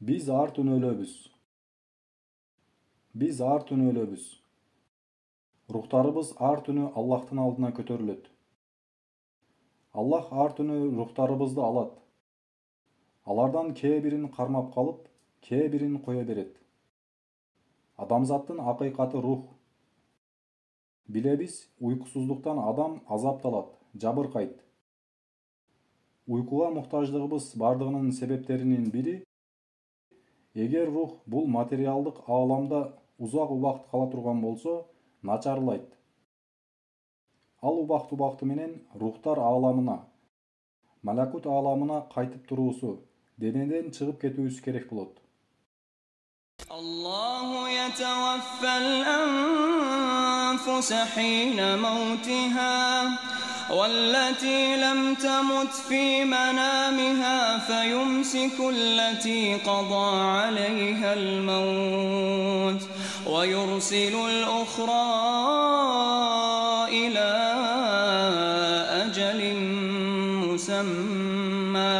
Биз ар түнү өлөбүз. Биз ар түнү өлөбүз. Рухтарыбыз ар түнү Аллахтын алдына көтөрүлөт. Аллах ар түнү рухтарыбызды алат. Алардан кээ бирин кармап калып, кээ бирин кое берет. Адамзаттын акыйкаты рух. Билебиз, уйкусуздуктан адам азапталат, жабыркайт. Уйкуга муктаждыгыбыз бардыгынын себептеринин бири, эгер рух бул материалдык ааламда узак убакыт кала турган болсо, начарлайт. Ал убакыт менен рухтар ааламына, малакут ааламына кайтып туруусу, денеден чыгып кетүүсү керек болот. الله يتوفى الأنفس حين موتها والتي لم تمت في منامها فيمسك التي قضى عليها الموت ويرسل الأخرى إلى أجل مسمى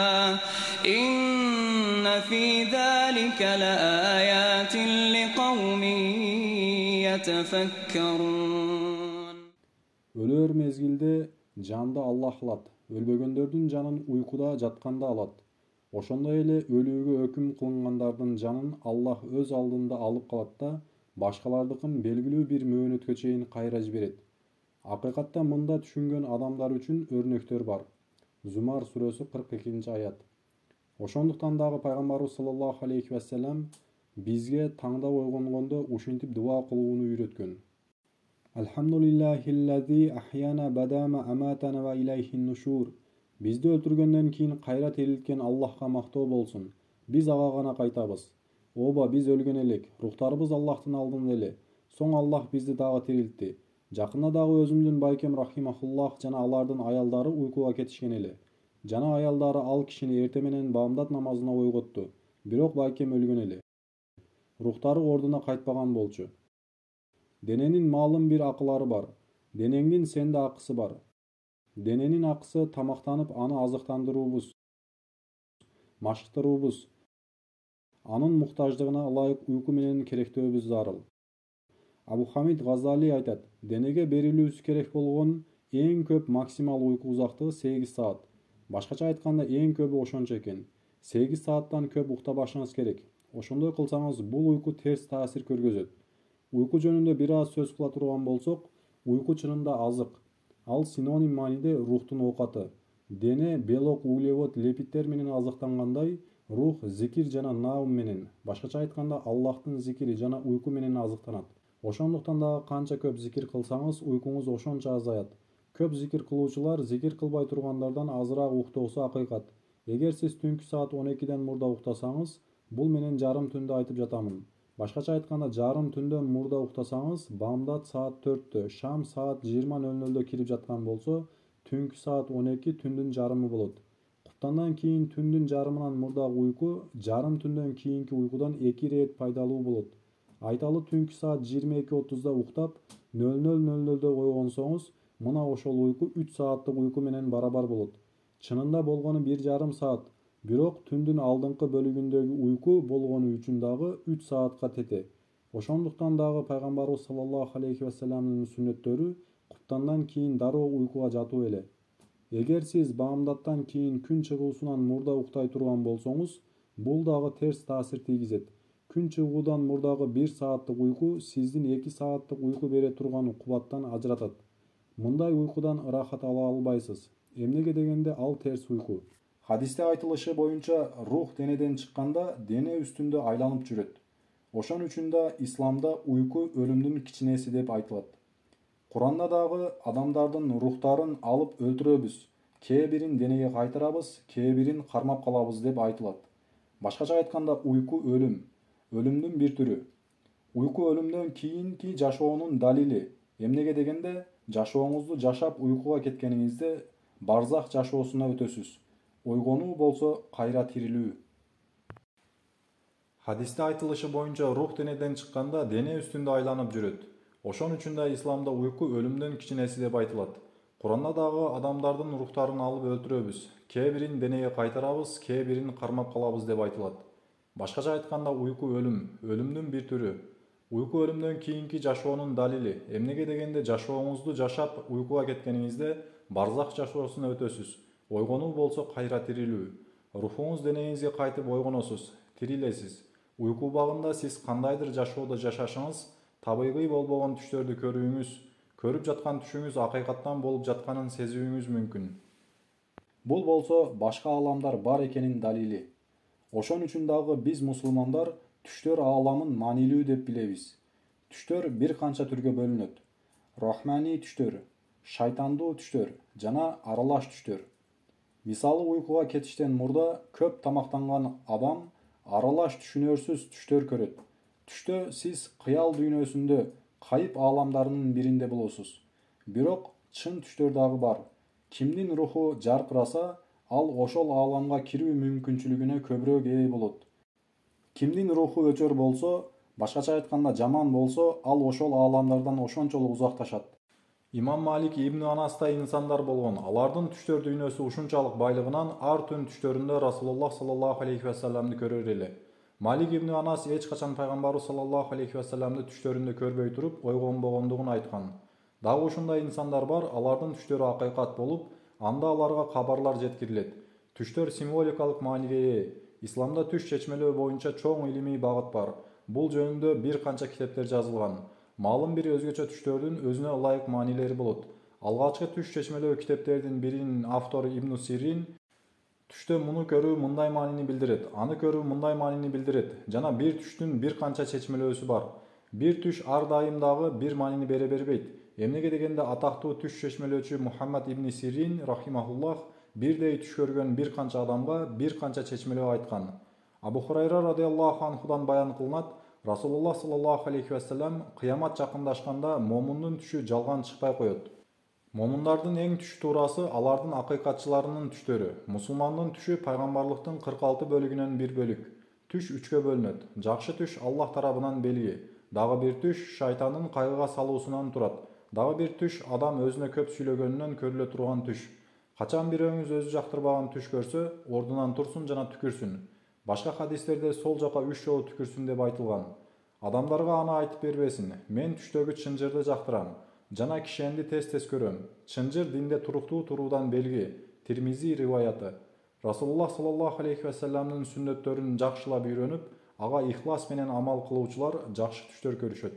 إن في ذلك لآيات لقوم يتفكرون. Өлөр мезгилде жанды Аллах алат, өлбөгөндөрдүн жанын уйкуда жатканда алат. Ошондой эле өлүүгө өкүм кылынгандардын жанын Аллах өз алдында алып калат да, башкалардыкын белгилүү бир мөөнөткө чейин кайра жиберет. Акыйкатта мында түшүнгөн адамдар үчүн өрнөктөр бар. Зумар сүрөсү 42-аят. Ошондуктан дагы пайгамбарыбыз саллаллаху алейхи вассалам бизге таңда ойгонгондо ушинтип дуа кылууну үйрөткөн. Алхамдулиллахиллази ахьяна бадама аматана ва илайхин нушур. Бизди өлтүргөндөн кийин кайра тирилткен Аллахка мактоо болсун. Биз ага гана кайтабыз. Оба, биз өлгөн элек, рухтарыбыз Аллахтын алдында эле. Соң Аллах бизди дагы тирилтти. Жакында дагы өзүмдүн байкем рахимахуллах жана алардын аялдары уйкуга кетишкен эле. Жана аялдары ал кишини эрте менен баамдат намазына ойготту. Бирок байкем өлгөн эле. Рухтары ордуна кайтпаган болчу. Дененин маалым бир акылары бар. Денеңдин сенде акысы бар. Дененин акысы тамактанып аны азыктандыруубуз, машыктыруубуз. Анын муктаждыгына ылайык уйку менен керектөөбүз зарыл. Абу Хамид Газали айтат, денеге берилүүсү керек болгон эң көп максимал уйку узактыгы 8 саат. Башкача айтканда эң көбү ошончо экен. 8 сааттан көп уктабашыңыз керек. Ошондой кылсаңыз бул уйку терс таасир көргөзөт. Уйку жөнүндө бир аз сөз кыла турган болсок, уйку чынында азык. Ал синоним мааниде рухтун оокаты. Дене белок, углевод, лепидтер менен азыктангандай, рух зикир жана наум менен, башкача айтканда Аллахтын зикири жана уйку менен азыктанат. Ошондуктан дагы канча көп зикир кылсаңыз, уйкуңуз ошончо азаят. Көп зикир кылуучулар зикир кылбай тургандардан азыраак уктоосу акыйкат. Эгер сиз түнкү саат 12ден мурда уктасаңыз, бул менен жарым түндө айтып жатамын. Башкача айтканда жарым түндөн мурда уктасаңыз, баамдат саат 4тө, шам саат 20:00 кирип жаткан болсо, түнкү саат 12 түндүн жарымы болот. Куптандан кийин түндүн жарымынан мурдагы уйку жарым түндөн кийинки уйкудан 2 ирет пайдалуу болот. Айталы түнкү саат 22:30да уктап, 00:00 ойгонсоңуз, мына ошол уйку 3 сааттык уйку менен барабар болот. Чынында болгону 1,5 саат, бирок түндүн алдыңкы бөлүгүндөгү уйку болгону үчүн дагы 3 саатка тете. Ошондуктан дагы пайгамбарыбыз саллаллаху алейхи вассаламдын сүннөттөрү куптандан кийин дароо уйкуга жатуу эле. Эгер сиз баамдаттан кийин күн чыгуусунан мурда уктай турган болсоңуз, бул дагы терс таасир тийгизет. Күн чыгуудан мурдагы 1 сааттык уйку сиздин 2 сааттык уйку бере турган кубаттан ажыратат. Мындай уйкудан ырахат ала албайсыз. Эмнеге дегенде ал терс уйку. Хадисте айтылышы боюнча рух денеден чыкканда дене үстүндө айланып жүрөт. Ошон үчүн да исламда уйку өлүмдүн кичинеси деп айтылат. Куранда дагы адамдардын рухтарын алып өлтүрөбүз, кээ бирин денеге кайтарабыз, кээ бирин кармап калабыз деп айтылат. Башкача айтканда уйку өлүм, өлүмдүн бир түрү. Уйку өлүмдөн кийинки жашоонун далили. Эмнеге дегенде, жашооңузду жашап уйкуга кеткениңизде барзах жашоосуна өтөсүз. Ойгонуу болсо кайра тирилүү. Хадисте айтылышы боюнча рух денеден чыкканда дене үстүндө айланып жүрөт. Ошон үчүн да исламда уйку өлүмдүн кичинеси деп айтылат. Куранда дагы адамдардын рухтарын алып өлтүрөбүз, кээ бирин денеге кайтарабыз, кээ бирин кармап калабыз деп айтылат. Башкача айтканда уйку өлүм, өлүмдүн бир түрү. Уйку өлүмдөн кийинки жашоонун далили. Эмнеге дегенде жашооңузду жашап уйкуга кеткениңизде барзах жашоосуна өтөсүз. Ойгонуу болсо кайра тирилүү. Рухуңуз денеңизге кайтып ойгоносуз, тирилесиз. Уйку убагында сиз кандайдыр жашоодо жашашыңыз, табигый болбогон түштөрдү көрүүңүз, көрүп жаткан түшүңүз акыйкаттан болуп жатканын сезүүңүз мүмкүн. Бул болсо башка ааламдар бар экенин далили. Ошон үчүн дагы биз мусулмандар түштөр ааламын маанилүү деп билебиз. Түштөр бир канча түргө бөлүнөт. Рахмани түштөр, шайтандуу түштөр жана аралаш түштөр. Мисалы уйкуга кетиштен мурда көп тамактанган адам аралаш түшүнөрсүз түштөр көрөт. Түштө сиз кыял дүйнөсүндө кайып ааламдарынын биринде болосуз. Бирок чын түштөр дагы бар. Кимдин руху жаркыраса, ал ошол ааламга кирүү мүмкүнчүлүгүнө көбүрөөк ээ болот. Кимдин руху өчөр болсо, башкача айтканда жаман болсо, ал ошол ааламдардан ошончолук узакташат. Имам Малик ибн Анастай инсандар болгон. Алардын түштөр дүйнөсү ушунчалык байлыгынан ар түн түштөрүндө Расулуллах саллаллаху алейхи вассаламды көрөр эле. Малик ибн Анас эч качан пайгамбарыбыз саллаллаху алейхи вассаламды түштөрүндө көрбөй туруп ойгонбогондугун айткан. Дагы ушундай инсандар бар, алардын түштөрү акыйкат болуп, анда аларга кабарлар жеткирилет. Түштөр символикалык мааниге ээ. Исламда түш чечмелөө боюнча чоң илимий багыт бар. Бул жөнүндө бир канча китептер жазылган. Маалым бир өзгөчө түштөрдүн өзүнө ылайык маанилери болот. Алгачкы түш чечмелөө китептердин биринин автору Ибн Сирин түштө муну көрүү мындай маанини билдирет, аны көрүү мындай маанини билдирет жана бир түштүн бир канча чечмелөөсү бар. Бир түш ар дайым дагы бир маанини бере бербейт. Эмнеге дегенде атактуу түш чечмелөөчү Мухаммад ибн Сирин рахимахуллах бирдей түш көргөн бир канча адамга бир канча чечмелөө айткан. Абу Хурайра радыйаллаху анхудан баян кылынат, Расулуллах саллаллаху алейхи вассалам кыямат жакындашканда момундун түшү жалган чыкпай коет. Момундардын эң түш туурасы алардын акыйкатчыларынын түштөрү. Мусулмандын түшү пайгамбарлыктын 46 бөлүгүнөн бир бөлүк. Түш үчкө бөлүнөт. Жакшы түш Аллах тарабынан белги. Дагы бир түш шайтандын кайгыга салуусунан турат. Дагы бир түш адам өзүнө көп сүйлөгөнүнөн көрүлө турган түш. Качан бирөөңүз өзү жактырбаган түш көрсө, ордунан турсун жана түкүрсүн. Башка хадистерде сол жака 3 жолу түкүрсүн деп айтылган. Адамдарга аны айтып бербесин. Мен түштөгү чынжырды жактырам жана кишенди тез-тез көрөм. Чынжыр динде туруктуу туруудан белги. Тирмизи риваяты. Расулуллах саллаллаху алейхи вассаламдын сүннөттөрүн жакшылап үйрөнүп, ага ихлас менен амал кылуучулар жакшы түштөр көрүшөт.